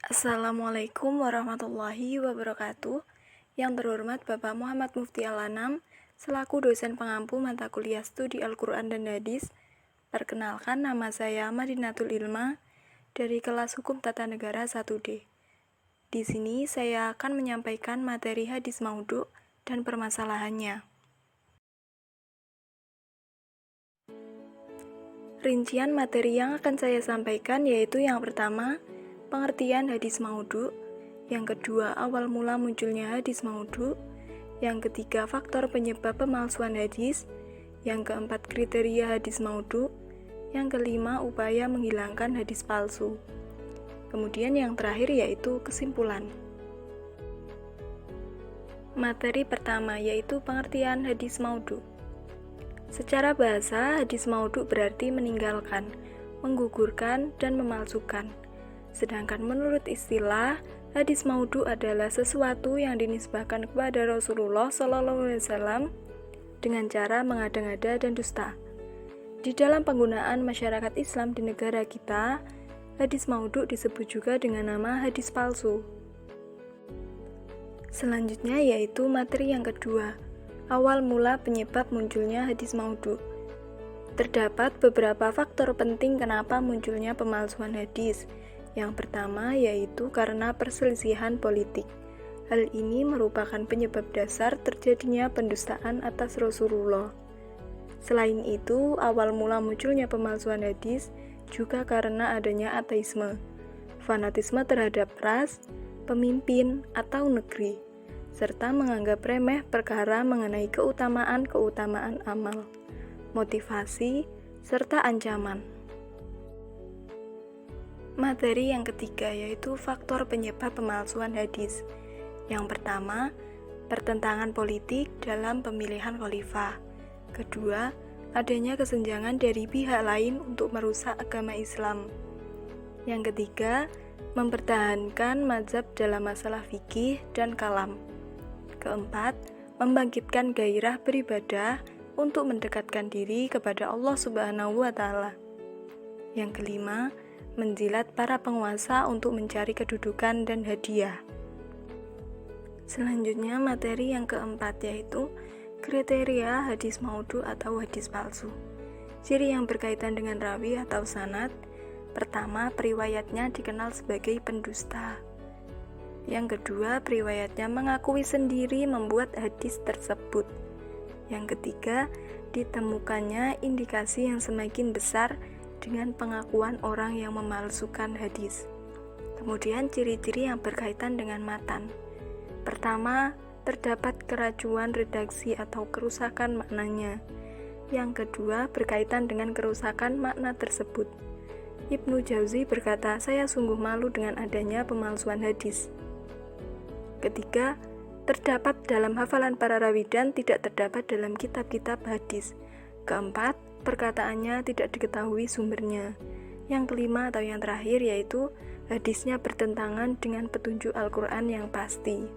Assalamualaikum warahmatullahi wabarakatuh. Yang terhormat Bapak Muhammad Mufti Al-Anam, selaku dosen pengampu mata kuliah studi Al-Quran dan Hadis. Perkenalkan, nama saya Madinatul Ilma dari kelas Hukum Tata Negara 1D. Di sini saya akan menyampaikan materi hadis maudhu dan permasalahannya. Rincian materi yang akan saya sampaikan yaitu yang pertama, pengertian hadis maudhu, yang kedua, awal mula munculnya hadis maudhu, yang ketiga, faktor penyebab pemalsuan hadis, yang keempat, kriteria hadis maudhu, yang kelima, upaya menghilangkan hadis palsu. Kemudian yang terakhir yaitu kesimpulan. Materi pertama yaitu pengertian hadis maudhu. Secara bahasa, hadis maudhu berarti meninggalkan, menggugurkan, dan memalsukan. Sedangkan menurut istilah, hadis maudhu adalah sesuatu yang dinisbahkan kepada Rasulullah SAW dengan cara mengada-ngada dan dusta. Di dalam penggunaan masyarakat Islam di negara kita, hadis maudhu disebut juga dengan nama hadis palsu. Selanjutnya yaitu materi yang kedua, awal mula penyebab munculnya hadis maudhu. Terdapat beberapa faktor penting kenapa munculnya pemalsuan hadis. Yang pertama yaitu karena perselisihan politik. Hal ini merupakan penyebab dasar terjadinya pendustaan atas Rasulullah. Selain itu, awal mula munculnya pemalsuan hadis juga karena adanya ateisme, fanatisme terhadap ras, pemimpin, atau negeri, serta menganggap remeh perkara mengenai keutamaan amal, motivasi, serta ancaman. Materi yang ketiga yaitu faktor penyebab pemalsuan hadis. Yang pertama, pertentangan politik dalam pemilihan khalifah. Kedua, adanya kesenjangan dari pihak lain untuk merusak agama Islam. Yang ketiga, mempertahankan mazhab dalam masalah fikih dan kalam. Keempat, membangkitkan gairah beribadah untuk mendekatkan diri kepada Allah Subhanahu wa Ta'ala. Yang kelima, menjilat para penguasa untuk mencari kedudukan dan hadiah. Selanjutnya, materi yang keempat yaitu kriteria hadis maudhu atau hadis palsu. Ciri yang berkaitan dengan rawi atau sanad. Pertama, periwayatnya dikenal sebagai pendusta. Yang kedua, periwayatnya mengakui sendiri membuat hadis tersebut. Yang ketiga, ditemukannya indikasi yang semakin besar dengan pengakuan orang yang memalsukan hadis. Kemudian ciri-ciri yang berkaitan dengan matan. Pertama, terdapat keracuan redaksi atau kerusakan maknanya. Yang kedua, berkaitan dengan kerusakan makna tersebut. Ibnu Jauzi berkata, "Saya sungguh malu dengan adanya pemalsuan hadis." Ketiga, terdapat dalam hafalan para rawi dan tidak terdapat dalam kitab-kitab hadis. Keempat, perkataannya tidak diketahui sumbernya. Yang kelima atau yang terakhir yaitu hadisnya bertentangan dengan petunjuk Al-Quran yang pasti.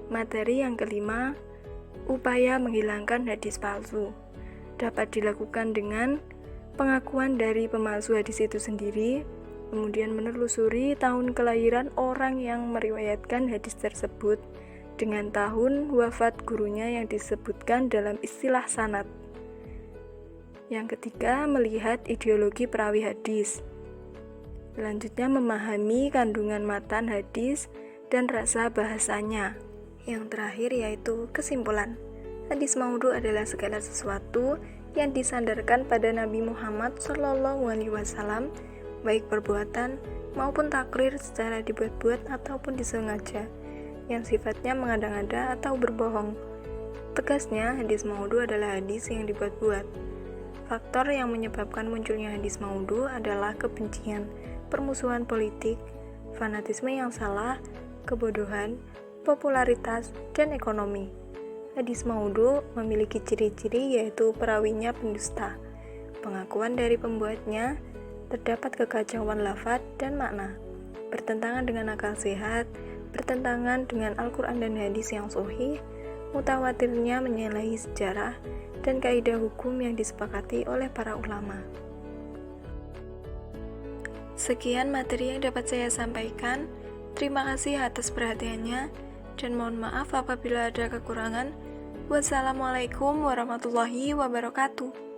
Materi yang kelima, upaya menghilangkan hadis palsu. Dapat dilakukan dengan pengakuan dari pemalsu hadis itu sendiri, kemudian menelusuri tahun kelahiran orang yang meriwayatkan hadis tersebut dengan tahun wafat gurunya yang disebutkan dalam istilah sanad. Yang ketiga, melihat ideologi perawi hadis. Selanjutnya, memahami kandungan matan hadis dan rasa bahasanya. Yang terakhir yaitu kesimpulan. Hadis maudhu adalah segala sesuatu yang disandarkan pada Nabi Muhammad SAW, baik perbuatan maupun takrir secara dibuat-buat ataupun disengaja, yang sifatnya mengada-ngada atau berbohong. Tegasnya, hadis maudhu adalah hadis yang dibuat-buat. Faktor yang menyebabkan munculnya hadis maudhu adalah kebencian, permusuhan politik, fanatisme yang salah, kebodohan, popularitas, dan ekonomi. Hadis maudhu memiliki ciri-ciri yaitu perawinya pendusta, pengakuan dari pembuatnya, terdapat kekacauan lafaz dan makna, bertentangan dengan akal sehat, bertentangan dengan Al-Quran dan hadis yang sahih, mutawatirnya menyalahi sejarah, dan kaidah hukum yang disepakati oleh para ulama. Sekian materi yang dapat saya sampaikan. Terima kasih atas perhatiannya, dan mohon maaf apabila ada kekurangan. Wassalamualaikum warahmatullahi wabarakatuh.